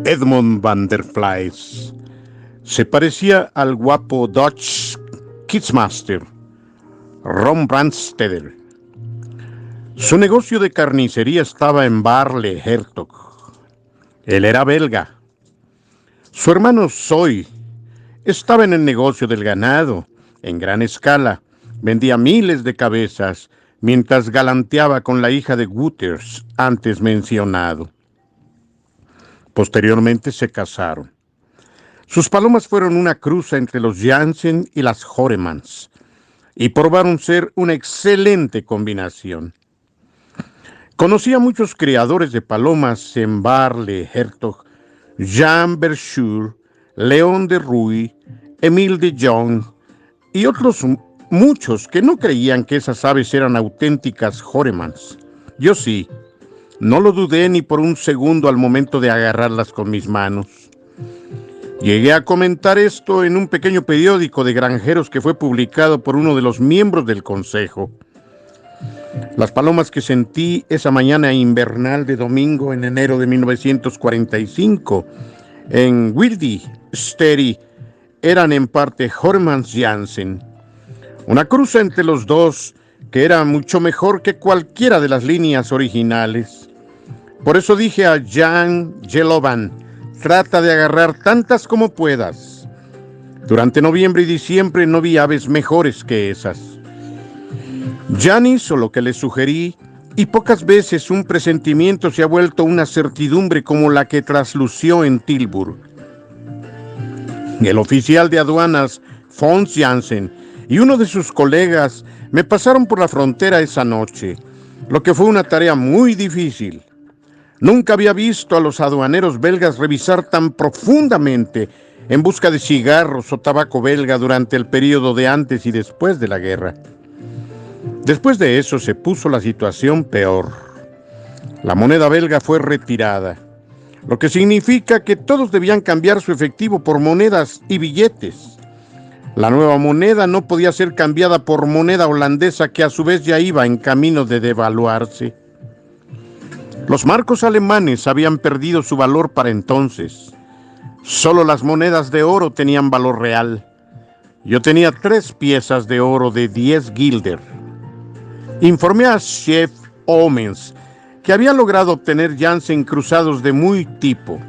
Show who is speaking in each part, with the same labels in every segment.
Speaker 1: Edmund van der Vlies se parecía al guapo Dutch Kidsmaster, Ron Brandsteder. Su negocio de carnicería estaba en Barle Hertog. Él era belga. Su hermano Zoe estaba en el negocio del ganado, en gran escala. Vendía miles de cabezas, mientras galanteaba con la hija de Wouters, antes mencionado. Posteriormente se casaron. Sus palomas fueron una cruza entre los Jansen y las Horemans, y probaron ser una excelente combinación. Conocí a muchos criadores de palomas en Barle Hertog, Jean Verschuur, León de Ruy, Emile de Jong y otros muchos que no creían que esas aves eran auténticas Horemans. Yo sí, no lo dudé ni por un segundo al momento de agarrarlas con mis manos. Llegué a comentar esto en un pequeño periódico de granjeros que fue publicado por uno de los miembros del consejo. Las palomas que sentí esa mañana invernal de domingo en enero de 1945 en Wilde Steri eran en parte Horemans Jansen, una cruza entre los dos que era mucho mejor que cualquiera de las líneas originales. Por eso dije a Jan Jelovan: trata de agarrar tantas como puedas. Durante noviembre y diciembre no vi aves mejores que esas. Jan hizo lo que le sugerí y pocas veces un presentimiento se ha vuelto una certidumbre como la que traslució en Tilburg. El oficial de aduanas, Fons Jansen, y uno de sus colegas me pasaron por la frontera esa noche, lo que fue una tarea muy difícil. Nunca había visto a los aduaneros belgas revisar tan profundamente en busca de cigarros o tabaco belga durante el período de antes y después de la guerra. Después de eso se puso la situación peor. La moneda belga fue retirada, lo que significa que todos debían cambiar su efectivo por monedas y billetes. La nueva moneda no podía ser cambiada por moneda holandesa, que a su vez ya iba en camino de devaluarse. Los marcos alemanes habían perdido su valor para entonces. Solo las monedas de oro tenían valor real. Yo tenía 3 piezas de oro de 10 guilder. Informé a Chef Omens que había logrado obtener Jansen cruzados de muy tipo.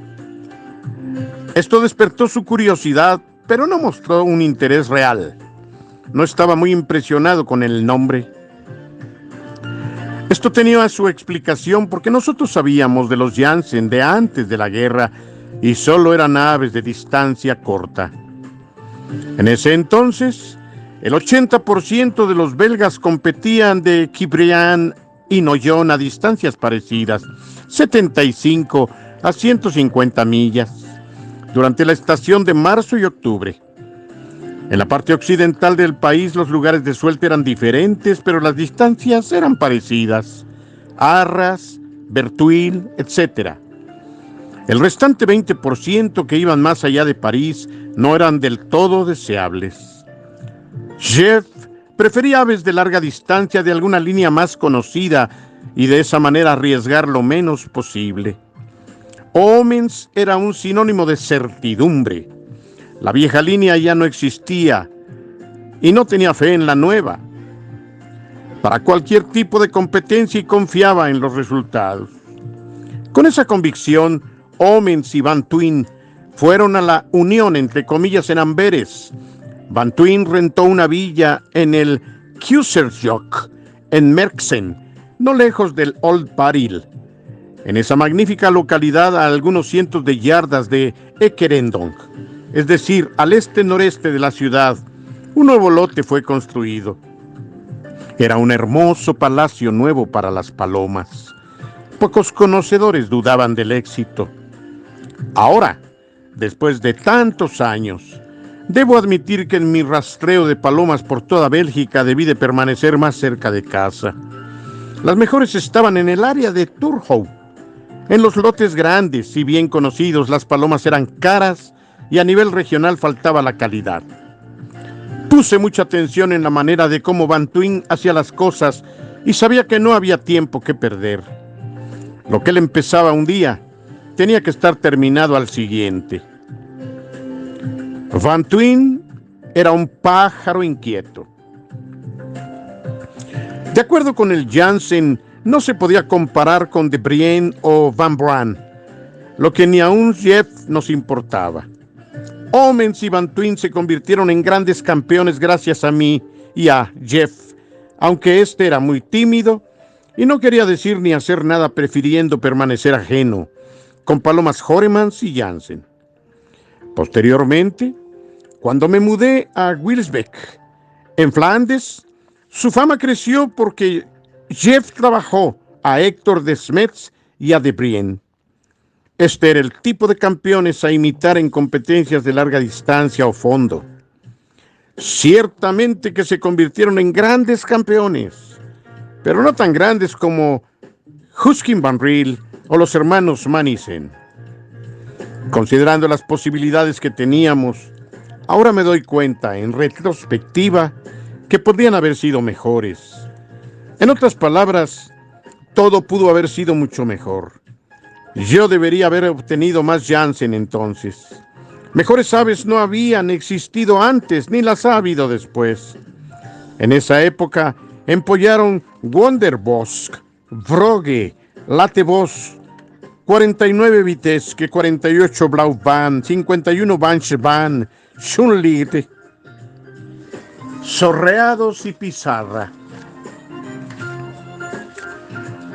Speaker 1: Esto despertó su curiosidad, pero no mostró un interés real. No estaba muy impresionado con el nombre. Esto tenía su explicación porque nosotros sabíamos de los Jansen de antes de la guerra y solo eran aves de distancia corta. En ese entonces, el 80% de los belgas competían de Quibrian y Noyon a distancias parecidas, 75 a 150 millas, durante la estación de marzo y octubre. En la parte occidental del país los lugares de suelta eran diferentes, pero las distancias eran parecidas. Arras, Bertuil, etc. El restante 20% que iban más allá de París no eran del todo deseables. Jeff prefería aves de larga distancia de alguna línea más conocida y de esa manera arriesgar lo menos posible. Omens era un sinónimo de certidumbre. La vieja línea ya no existía y no tenía fe en la nueva. Para cualquier tipo de competencia y confiaba en los resultados. Con esa convicción, Omens y Van Twin fueron a la unión, entre comillas, en Amberes. Van Twin rentó una villa en el Keuzersjoch, en Merksen, no lejos del Old Baril. En esa magnífica localidad, a algunos cientos de yardas de Ekerendong, es decir, al este-noreste de la ciudad, un nuevo lote fue construido. Era un hermoso palacio nuevo para las palomas. Pocos conocedores dudaban del éxito. Ahora, después de tantos años, debo admitir que en mi rastreo de palomas por toda Bélgica debí de permanecer más cerca de casa. Las mejores estaban en el área de Turhou. En los lotes grandes y bien conocidos, las palomas eran caras y a nivel regional faltaba la calidad. Puse mucha atención en la manera de cómo Van Twin hacía las cosas y sabía que no había tiempo que perder. Lo que él empezaba un día, tenía que estar terminado al siguiente. Van Tuyl era un pájaro inquieto. De acuerdo con el Janssen, no se podía comparar con De Bruyn o Van Braan, lo que ni aun Jeff nos importaba. Homens y Van Tuyl se convirtieron en grandes campeones gracias a mí y a Jeff, aunque este era muy tímido y no quería decir ni hacer nada, prefiriendo permanecer ajeno, con palomas Horemans y Janssen. Posteriormente, cuando me mudé a Wilsbeek, en Flandes, su fama creció porque Jeff trabajó a Héctor de Smet y a De Bruyn. Este era el tipo de campeones a imitar en competencias de larga distancia o fondo. Ciertamente que se convirtieron en grandes campeones, pero no tan grandes como Huskin Van Riel o los hermanos Manissen. Considerando las posibilidades que teníamos, ahora me doy cuenta, en retrospectiva, que podrían haber sido mejores. En otras palabras, todo pudo haber sido mucho mejor. Yo debería haber obtenido más Janssen entonces. Mejores aves no habían existido antes, ni las ha habido después. En esa época empollaron Wonderbosk, Vroge, Latebos, 49 Vitesque, 48 Blaubahn, 51 Banchebahn, Schunlied, Sorreados y Pizarra.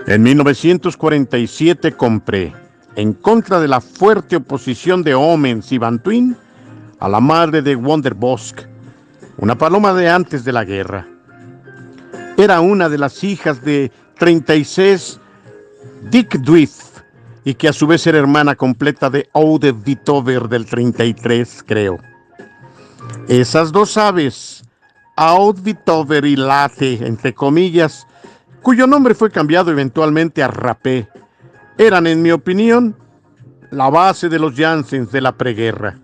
Speaker 1: En 1947 compré, en contra de la fuerte oposición de Homens y Van Tuyl, a la madre de Wonderbosk, una paloma de antes de la guerra. Era una de las hijas de 36 Dick Dwight, y que a su vez era hermana completa de Oude Vitover del 33, creo. Esas dos aves, Oude Vitover y Late, entre comillas, cuyo nombre fue cambiado eventualmente a Rapé, eran, en mi opinión, la base de los Janssens de la preguerra.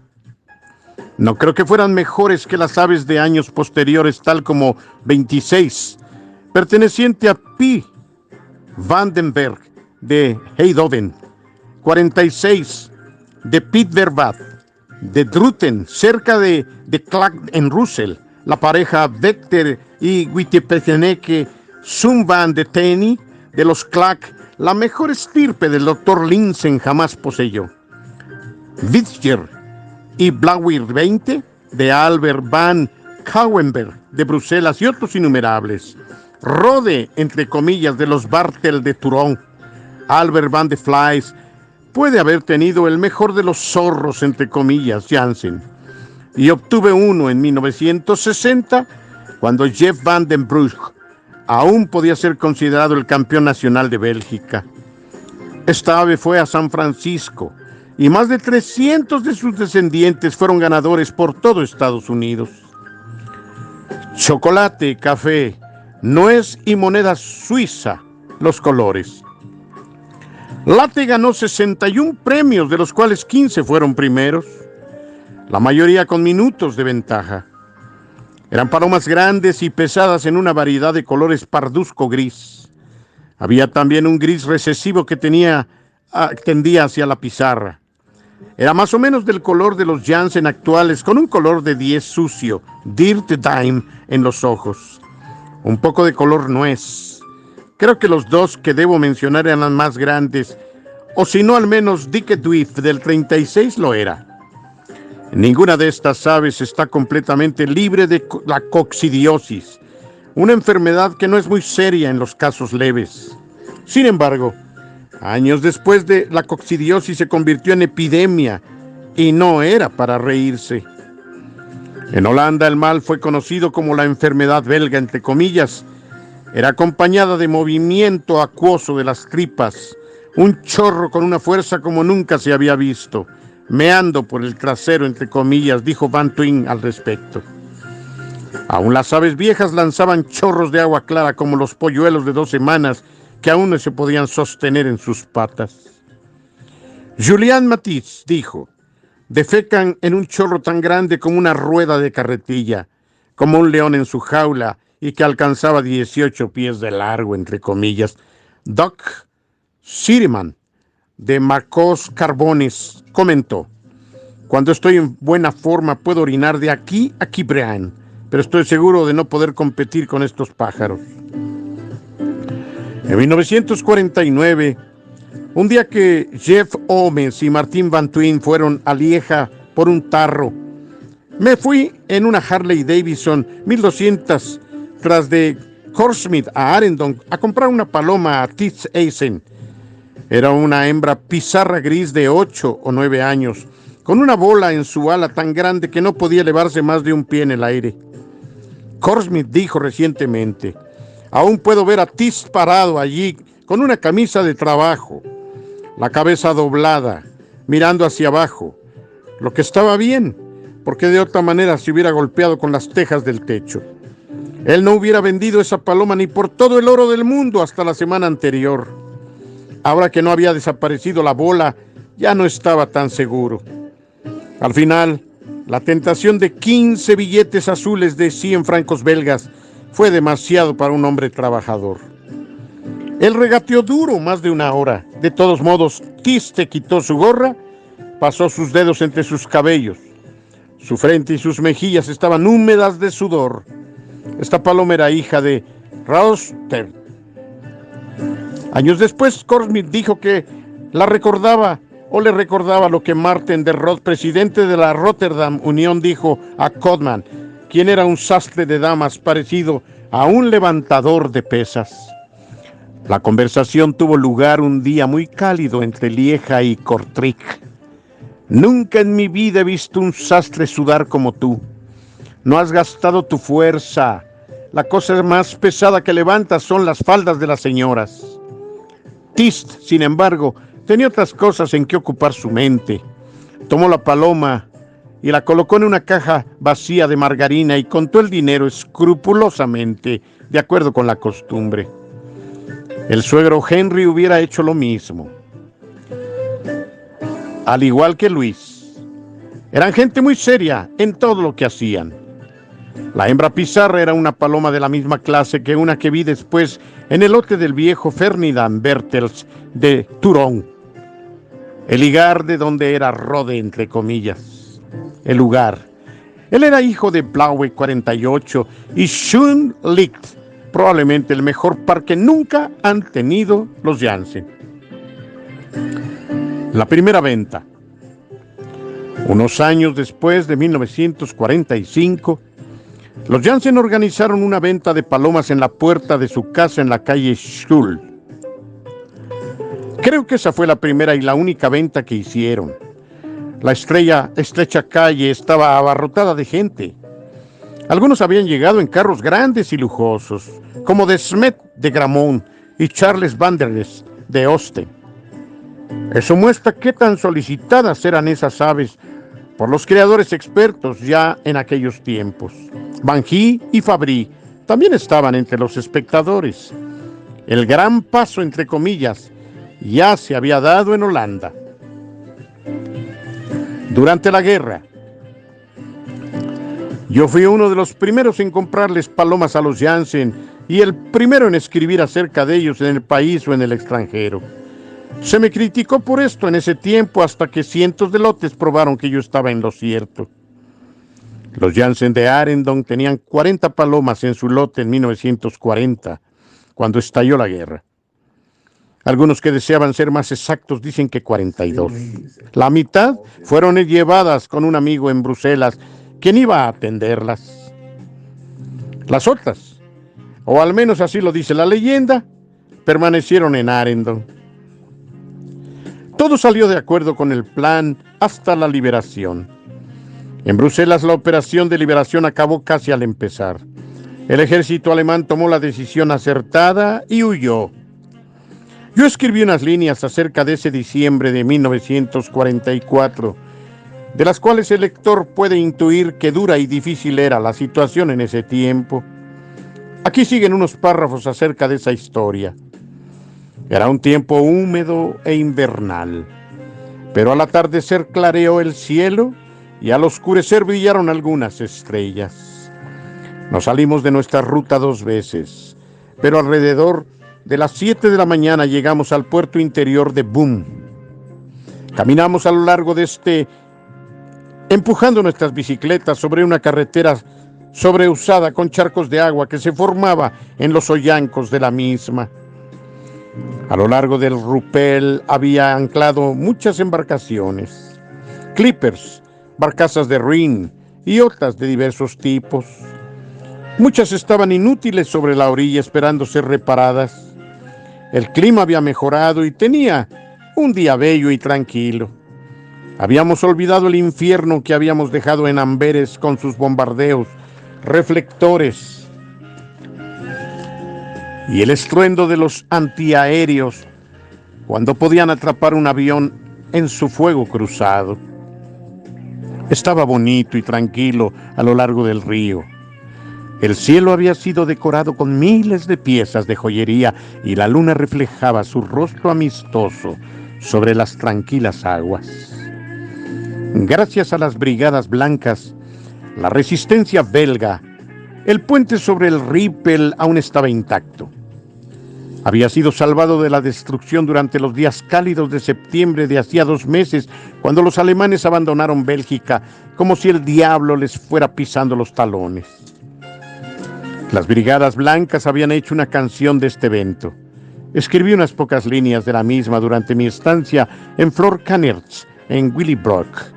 Speaker 1: No creo que fueran mejores que las aves de años posteriores, tal como 26, perteneciente a P. Vandenberg de Eindhoven, 46, de Piet Vervaat, de Druten, cerca de Clack en Russell, la pareja Vector y Wittepeteneke Zumban de Teni, de los Clack, la mejor estirpe del Dr. Linsen jamás poseyó. Witscher y Blauer 20, de Albert van Kouwenberg, de Bruselas, y otros innumerables. Rode, entre comillas, de los Bartel de Turón. Albert van de Vleis puede haber tenido el mejor de los zorros, entre comillas, Janssen. Y obtuve uno en 1960, cuando Jeff van den Brugge aún podía ser considerado el campeón nacional de Bélgica. Esta ave fue a San Francisco y más de 300 de sus descendientes fueron ganadores por todo Estados Unidos. Chocolate, café, nuez y moneda suiza, los colores. Late ganó 61 premios, de los cuales 15 fueron primeros, la mayoría con minutos de ventaja. Eran palomas grandes y pesadas en una variedad de colores parduzco-gris. Había también un gris recesivo que tendía hacia la pizarra. Era más o menos del color de los Janssen actuales, con un color de 10 sucio, dirt dime, en los ojos. Un poco de color nuez. Creo que los dos que debo mencionar eran más grandes, o si no al menos Dick Dwight del 36 lo era. Ninguna de estas aves está completamente libre de la coccidiosis, una enfermedad que no es muy seria en los casos leves. Sin embargo, años después de la coccidiosis se convirtió en epidemia y no era para reírse. En Holanda el mal fue conocido como la enfermedad belga, entre comillas. Era acompañada de movimiento acuoso de las tripas, un chorro con una fuerza como nunca se había visto, meando por el trasero, entre comillas, dijo Van Tuyl al respecto. Aún las aves viejas lanzaban chorros de agua clara como los polluelos de 2 semanas que aún no se podían sostener en sus patas. Julian Matisse dijo: defecan en un chorro tan grande como una rueda de carretilla, como un león en su jaula, y que alcanzaba 18 pies de largo, entre comillas. Doc Sireman, de Marcos Carbones, comentó: cuando estoy en buena forma puedo orinar de aquí a Quibrán, pero estoy seguro de no poder competir con estos pájaros. En 1949, un día que Jeff Owens y Martín Van Twin fueron a Lieja por un tarro, me fui en una Harley Davidson 1200 tras de Korsmith a Arendon a comprar una paloma a Tits Eisen. Era una hembra pizarra gris de 8 o 9 años, con una bola en su ala tan grande que no podía elevarse más de un pie en el aire. Korsmith dijo recientemente: aún puedo ver a Tits parado allí con una camisa de trabajo, la cabeza doblada, mirando hacia abajo, lo que estaba bien, porque de otra manera se hubiera golpeado con las tejas del techo. Él no hubiera vendido esa paloma ni por todo el oro del mundo hasta la semana anterior. Ahora que no había desaparecido la bola, ya no estaba tan seguro. Al final, la tentación de 15 billetes azules de 100 francos belgas fue demasiado para un hombre trabajador. Él regateó duro más de una hora. De todos modos, Tiste quitó su gorra, pasó sus dedos entre sus cabellos. Su frente y sus mejillas estaban húmedas de sudor. Esta paloma era hija de Rauster. Años después, Korsmith dijo que la recordaba o le recordaba lo que Martin de Roth, presidente de la Rotterdam Unión, dijo a Codman, quien era un sastre de damas parecido a un levantador de pesas. La conversación tuvo lugar un día muy cálido entre Lieja y Kortrijk. Nunca en mi vida he visto un sastre sudar como tú. No has gastado tu fuerza. La cosa más pesada que levantas son las faldas de las señoras. Tist, sin embargo, tenía otras cosas en que ocupar su mente. Tomó la paloma y la colocó en una caja vacía de margarina y contó el dinero escrupulosamente, de acuerdo con la costumbre. El suegro Henry hubiera hecho lo mismo. Al igual que Luis. Eran gente muy seria en todo lo que hacían. La hembra pizarra era una paloma de la misma clase que una que vi después en el lote del viejo Ferdinand Bertels de Turón. El lugar de donde era Rode, entre comillas. El lugar. Él era hijo de Blaue 48 y Schön Licht, probablemente el mejor par que nunca han tenido los Janssen. La primera venta. Unos años después de 1945, los Janssen organizaron una venta de palomas en la puerta de su casa en la calle Schul. Creo que esa fue la primera y la única venta que hicieron. La estrecha calle estaba abarrotada de gente. Algunos habían llegado en carros grandes y lujosos, como de Smet de Gramont y Charles Vanderles de Osten. Eso muestra qué tan solicitadas eran esas aves por los criadores expertos ya en aquellos tiempos. Van Gee y Fabry también estaban entre los espectadores. El gran paso, entre comillas, ya se había dado en Holanda. Durante la guerra, yo fui uno de los primeros en comprarles palomas a los Janssen y el primero en escribir acerca de ellos en el país o en el extranjero. Se me criticó por esto en ese tiempo hasta que cientos de lotes probaron que yo estaba en lo cierto. Los Janssen de Arendon tenían 40 palomas en su lote en 1940, cuando estalló la guerra. Algunos que deseaban ser más exactos dicen que 42. La mitad fueron llevadas con un amigo en Bruselas, quien iba a atenderlas. Las otras, o al menos así lo dice la leyenda, permanecieron en Arendon. Todo salió de acuerdo con el plan hasta la liberación. En Bruselas la operación de liberación acabó casi al empezar. El ejército alemán tomó la decisión acertada y huyó. Yo escribí unas líneas acerca de ese diciembre de 1944, de las cuales el lector puede intuir qué dura y difícil era la situación en ese tiempo. Aquí siguen unos párrafos acerca de esa historia. Era un tiempo húmedo e invernal, pero al atardecer clareó el cielo y al oscurecer brillaron algunas estrellas. Nos salimos de nuestra ruta 2 veces, pero alrededor de las 7 de la mañana llegamos al puerto interior de Boom. Caminamos a lo largo de empujando nuestras bicicletas sobre una carretera sobreusada con charcos de agua que se formaba en los hoyancos de la misma. A lo largo del Rupel había anclado muchas embarcaciones, clippers, barcazas de Rin y otras de diversos tipos. Muchas estaban inútiles sobre la orilla esperando ser reparadas. El clima había mejorado y tenía un día bello y tranquilo. Habíamos olvidado el infierno que habíamos dejado en Amberes con sus bombardeos, reflectores y el estruendo de los antiaéreos cuando podían atrapar un avión en su fuego cruzado. Estaba bonito y tranquilo a lo largo del río. El cielo había sido decorado con miles de piezas de joyería y la luna reflejaba su rostro amistoso sobre las tranquilas aguas. Gracias a las brigadas blancas, la resistencia belga, el puente sobre el Ripel aún estaba intacto. Había sido salvado de la destrucción durante los días cálidos de septiembre de hacía 2 meses, cuando los alemanes abandonaron Bélgica como si el diablo les fuera pisando los talones. Las brigadas blancas habían hecho una canción de este evento. Escribí unas pocas líneas de la misma durante mi estancia en Florcanerts, en Willebroek.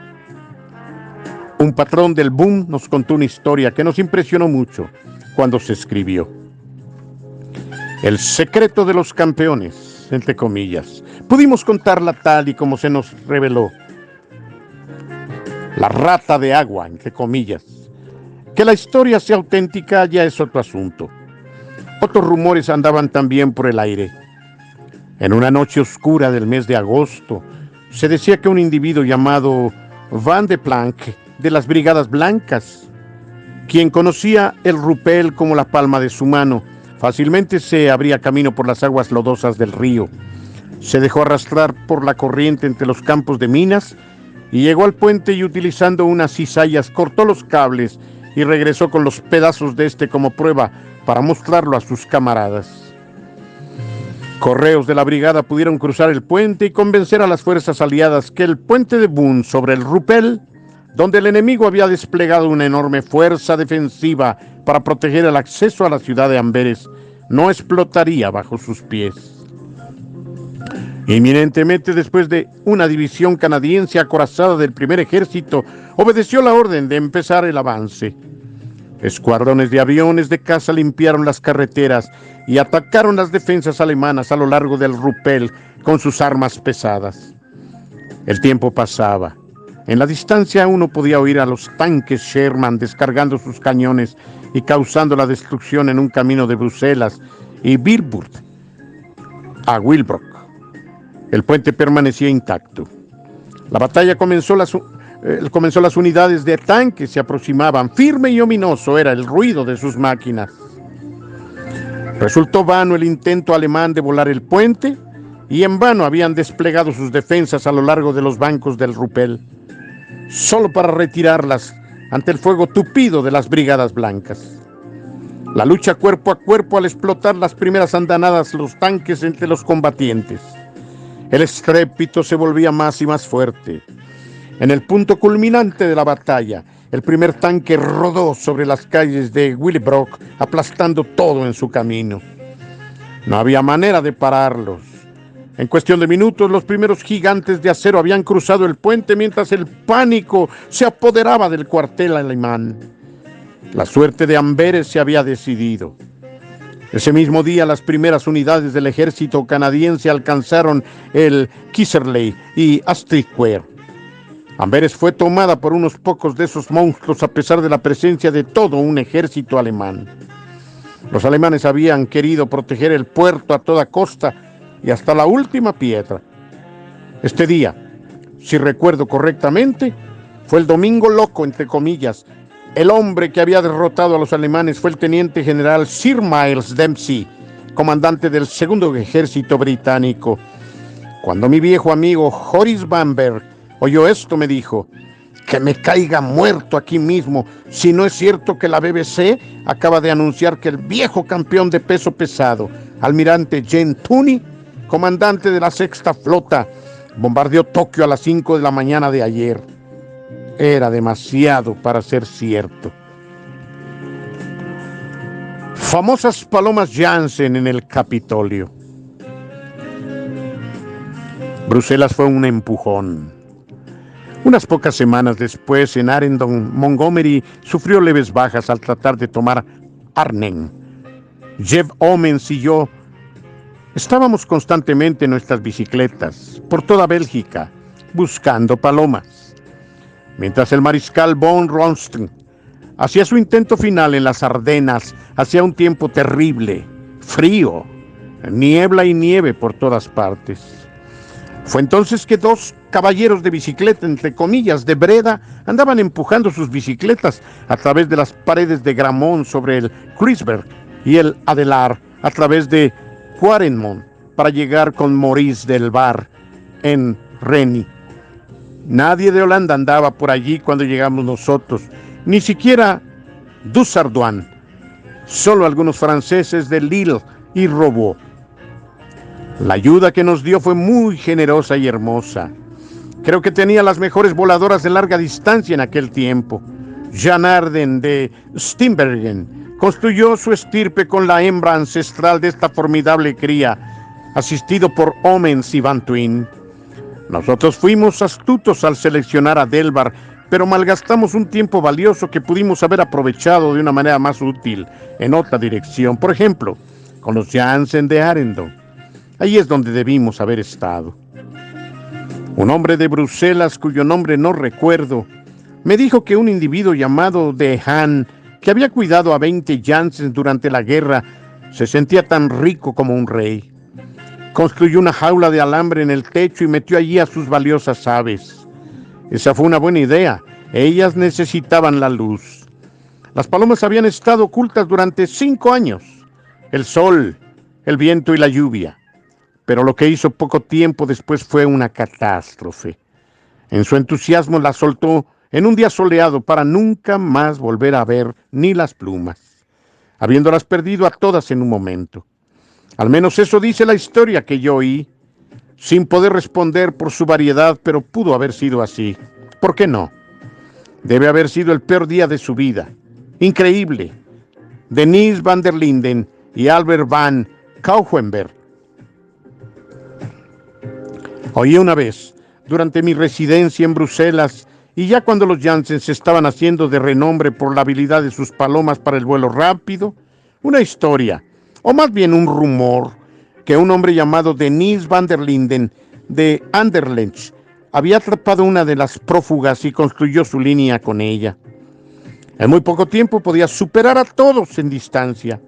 Speaker 1: Un patrón del boom nos contó una historia que nos impresionó mucho cuando se escribió. El secreto de los campeones, entre comillas. Pudimos contarla tal y como se nos reveló. La rata de agua, entre comillas. Que la historia sea auténtica ya es otro asunto. Otros rumores andaban también por el aire. En una noche oscura del mes de agosto, se decía que un individuo llamado Van de Planck, de las Brigadas Blancas, quien conocía el Rupel como la palma de su mano, fácilmente se abría camino por las aguas lodosas del río. Se dejó arrastrar por la corriente entre los campos de minas y llegó al puente y utilizando unas cizallas cortó los cables y regresó con los pedazos de este como prueba para mostrarlo a sus camaradas. Correos de la brigada pudieron cruzar el puente y convencer a las fuerzas aliadas que el puente de Boone sobre el Rupel, donde el enemigo había desplegado una enorme fuerza defensiva para proteger el acceso a la ciudad de Amberes, no explotaría bajo sus pies. Inminentemente después de una división canadiense acorazada del primer ejército, obedeció la orden de empezar el avance. Escuadrones de aviones de caza limpiaron las carreteras y atacaron las defensas alemanas a lo largo del Rupel con sus armas pesadas. El tiempo pasaba. En la distancia uno podía oír a los tanques Sherman descargando sus cañones y causando la destrucción en un camino de Bruselas y Wilbur a Willebroek. El puente permanecía intacto. La batalla comenzó, las unidades de tanques se aproximaban. Firme y ominoso era el ruido de sus máquinas. Resultó vano el intento alemán de volar el puente y en vano habían desplegado sus defensas a lo largo de los bancos del Rupel, solo para retirarlas ante el fuego tupido de las brigadas blancas. La lucha cuerpo a cuerpo al explotar las primeras andanadas los tanques entre los combatientes. El estrépito se volvía más y más fuerte. En el punto culminante de la batalla, el primer tanque rodó sobre las calles de Willebroek, aplastando todo en su camino. No había manera de pararlos. En cuestión de minutos, los primeros gigantes de acero habían cruzado el puente mientras el pánico se apoderaba del cuartel alemán. La suerte de Amberes se había decidido. Ese mismo día, las primeras unidades del ejército canadiense alcanzaron el Kisserley y Astriquer. Amberes fue tomada por unos pocos de esos monstruos a pesar de la presencia de todo un ejército alemán. Los alemanes habían querido proteger el puerto a toda costa y hasta la última piedra. Este día, si recuerdo correctamente, fue el Domingo Loco, entre comillas. El hombre que había derrotado a los alemanes fue el teniente general Sir Miles Dempsey, comandante del segundo ejército británico. Cuando mi viejo amigo Horace Bamberg oyó esto, me dijo: que me caiga muerto aquí mismo si no es cierto que la BBC acaba de anunciar que el viejo campeón de peso pesado, almirante Jane Tooney, comandante de la sexta flota, bombardeó Tokio a las 5 de la mañana de ayer. Era demasiado para ser cierto. Famosas palomas Janssen en el Capitolio. Bruselas fue un empujón. Unas pocas semanas después, en Arendon, Montgomery sufrió leves bajas al tratar de tomar Arnhem. Jeff Omens y yo estábamos constantemente en nuestras bicicletas por toda Bélgica buscando palomas, mientras el mariscal von Rundstedt hacía su intento final en las Ardenas. Hacía un tiempo terrible, frío, niebla y nieve por todas partes. Fue entonces que dos caballeros de bicicleta, entre comillas, de Breda, andaban empujando sus bicicletas a través de las paredes de Gramont sobre el Kreuzberg y el Adelar a través de Quaremont para llegar con Maurice del Var en Reni. Nadie de Holanda andaba por allí cuando llegamos nosotros, ni siquiera Dussardoin, solo algunos franceses de Lille y Robot. La ayuda que nos dio fue muy generosa y hermosa. Creo que tenía las mejores voladoras de larga distancia en aquel tiempo. Jan Arden de Steenbergen construyó su estirpe con la hembra ancestral de esta formidable cría, asistido por Omens y Van Twin. Nosotros fuimos astutos al seleccionar a Delbar, pero malgastamos un tiempo valioso que pudimos haber aprovechado de una manera más útil en otra dirección. Por ejemplo, con los Janssen de Arendon. Ahí es donde debimos haber estado. Un hombre de Bruselas, cuyo nombre no recuerdo, me dijo que un individuo llamado De Haan, que había cuidado a 20 Janssen durante la guerra, se sentía tan rico como un rey. Construyó una jaula de alambre en el techo y metió allí a sus valiosas aves. Esa fue una buena idea. Ellas necesitaban la luz. Las palomas habían estado ocultas durante 5 años. El sol, el viento y la lluvia. Pero lo que hizo poco tiempo después fue una catástrofe. En su entusiasmo la soltó en un día soleado para nunca más volver a ver ni las plumas, habiéndolas perdido a todas en un momento. Al menos eso dice la historia que yo oí, sin poder responder por su variedad, pero pudo haber sido así. ¿Por qué no? Debe haber sido el peor día de su vida. Increíble. Denise van der Linden y Albert van Kauenberg. Oí una vez, durante mi residencia en Bruselas, y ya cuando los Janssen se estaban haciendo de renombre por la habilidad de sus palomas para el vuelo rápido, una historia, o más bien un rumor, que un hombre llamado Denise van der Linden de Anderlecht había atrapado una de las prófugas y construyó su línea con ella. En muy poco tiempo podía superar a todos en distancia.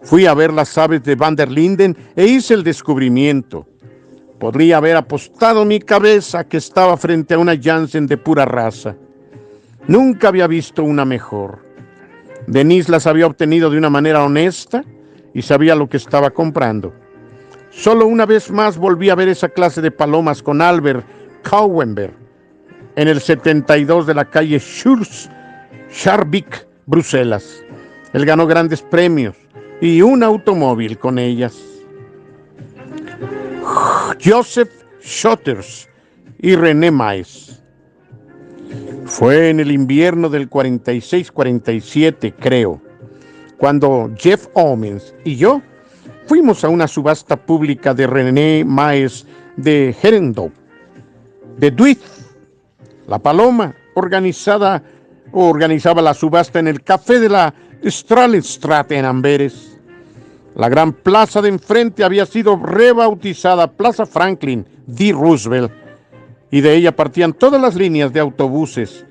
Speaker 1: Fui a ver las aves de van der Linden e hice el descubrimiento. Podría haber apostado mi cabeza que estaba frente a una Janssen de pura raza. Nunca había visto una mejor. Denise las había obtenido de una manera honesta y sabía lo que estaba comprando. Solo una vez más volví a ver esa clase de palomas con Albert Kauenberg en el 72 de la calle Scharbeek, Bruselas. Él ganó grandes premios y un automóvil con ellas. Joseph Schotters y René Maes. Fue en el invierno del 46-47, creo, cuando Jeff Omens y yo fuimos a una subasta pública de René Maes de Herendorf, de Duit. La paloma organizaba la subasta en el café de la Stralenstraat en Amberes. La gran plaza de enfrente había sido rebautizada Plaza Franklin D. Roosevelt y de ella partían todas las líneas de autobuses.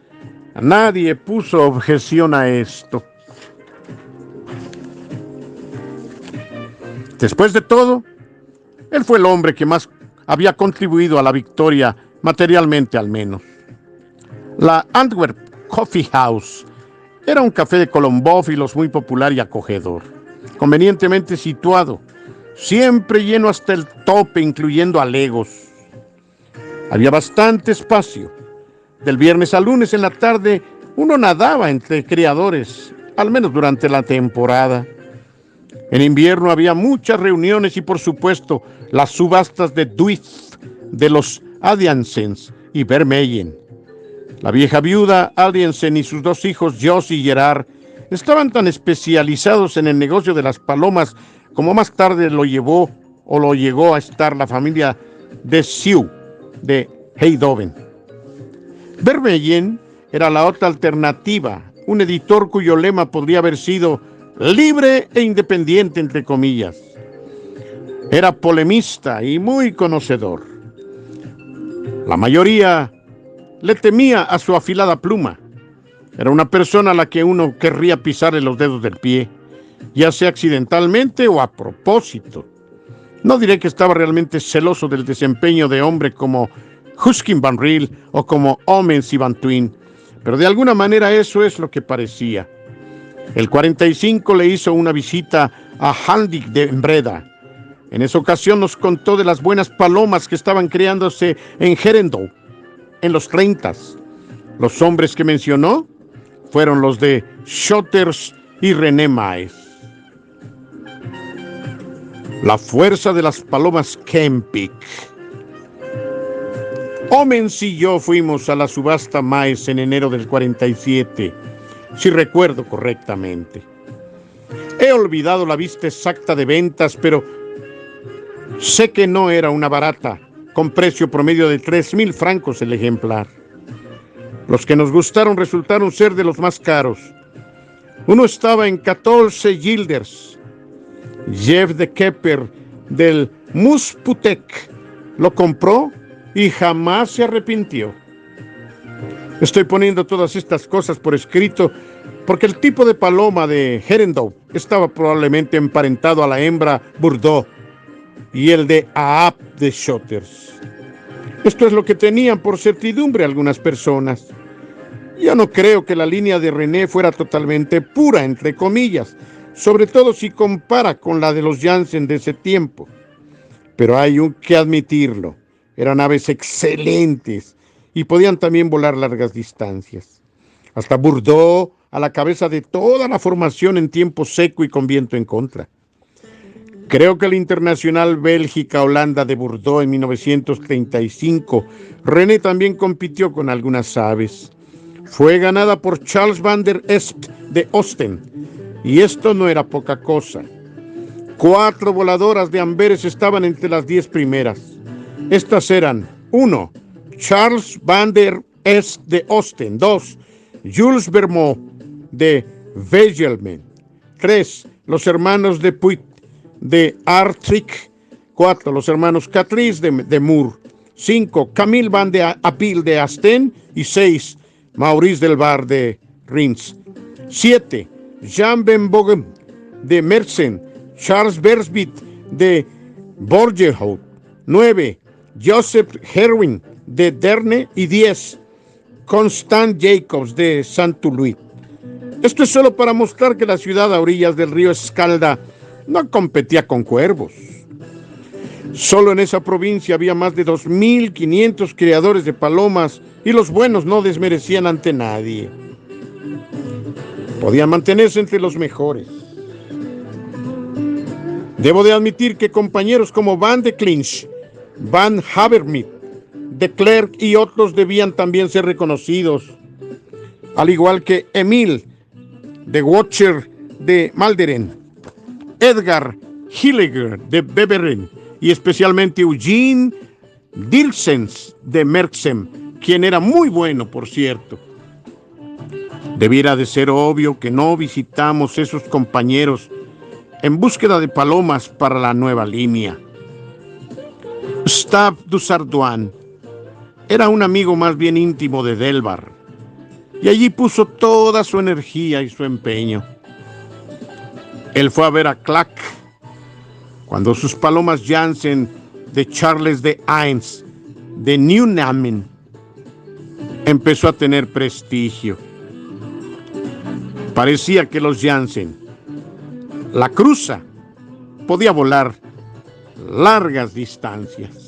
Speaker 1: Nadie puso objeción a esto. Después de todo, él fue el hombre que más había contribuido a la victoria, materialmente al menos. La Antwerp Coffee House era un café de colombófilos muy popular y acogedor, convenientemente situado, siempre lleno hasta el tope, incluyendo alegos. Había bastante espacio. Del viernes al lunes en la tarde, uno nadaba entre criadores, al menos durante la temporada. En invierno había muchas reuniones y, por supuesto, las subastas de Duit de los Adiansens y Vermeyen. La vieja viuda Adiansen y sus dos hijos, Jos y Gerard, estaban tan especializados en el negocio de las palomas como más tarde lo llegó a estar la familia de Sioux de Heydoven. Vermeyen era la otra alternativa, un editor cuyo lema podría haber sido libre e independiente, entre comillas. Era polemista y muy conocedor. La mayoría le temía a su afilada pluma. Era una persona a la que uno querría pisarle los dedos del pie, ya sea accidentalmente o a propósito. No diré que estaba realmente celoso del desempeño de hombre como Huskin Van Riel o como Omens y Van Twin, pero de alguna manera eso es lo que parecía. El 45 le hizo una visita a Handik de Breda. En esa ocasión nos contó de las buenas palomas que estaban criándose en Herendon en los 30s. Los hombres que mencionó fueron los de Schotters y René Maes. La fuerza de las palomas Kempik. Omens y yo fuimos a la subasta Maes en enero del 47, si recuerdo correctamente. He olvidado la vista exacta de ventas, pero sé que no era una barata, con precio promedio de 3,000 francos el ejemplar. Los que nos gustaron resultaron ser de los más caros. Uno estaba en 14 guilders. Jeff de Kepper del Musputek lo compró y jamás se arrepintió. Estoy poniendo todas estas cosas por escrito porque el tipo de paloma de Herendon estaba probablemente emparentado a la hembra Bordeaux y el de Aap de Schotters. Esto es lo que tenían por certidumbre algunas personas. Yo no creo que la línea de René fuera totalmente pura, entre comillas, sobre todo si compara con la de los Jansen de ese tiempo. Pero hay que admitirlo, eran aves excelentes y podían también volar largas distancias. Hasta Bordeaux a la cabeza de toda la formación en tiempo seco y con viento en contra. Creo que el Internacional Bélgica-Holanda de Bordeaux en 1935, René también compitió con algunas aves. Fue ganada por Charles van der Espt de Ostend, y esto no era poca cosa. 4 voladoras de Amberes estaban entre las 10 primeras. Estas eran: 1. Charles van der Espt de Ostend. 2. Jules Vermont de Wegelmen. 3. Los hermanos de Puit de Artrick. 4. Los hermanos Catrice de Moore. 5. Camille van de Apil de Asten. Y 6. Maurice Delbar de Reims. 7. Jean Ben Bogem de Mersen. Charles Bersbit de Borgerhout. 9. Joseph Herwin de Derne. Y 10. Constant Jacobs de Saint-Louis. Esto es solo para mostrar que la ciudad a orillas del río Escalda no competía con cuervos. Solo en esa provincia había más de 2,500 criadores de palomas y los buenos no desmerecían ante nadie. Podían mantenerse entre los mejores. Debo de admitir que compañeros como Van de Clinch, Van Havermeet, de Klerk y otros debían también ser reconocidos, al igual que Emil de Watcher de Malderen, Edgar Hilliger de Beveren y especialmente Eugene Dilsens de Merksem, quien era muy bueno, por cierto. Debiera de ser obvio que no visitamos esos compañeros en búsqueda de palomas para la nueva línea. Gustave Dussardoin era un amigo más bien íntimo de Delbar, y allí puso toda su energía y su empeño. Él fue a ver a Clack cuando sus palomas Jansen de Charles de Heinz de Nieunamen empezó a tener prestigio. Parecía que los Jansen, la cruza, podía volar largas distancias.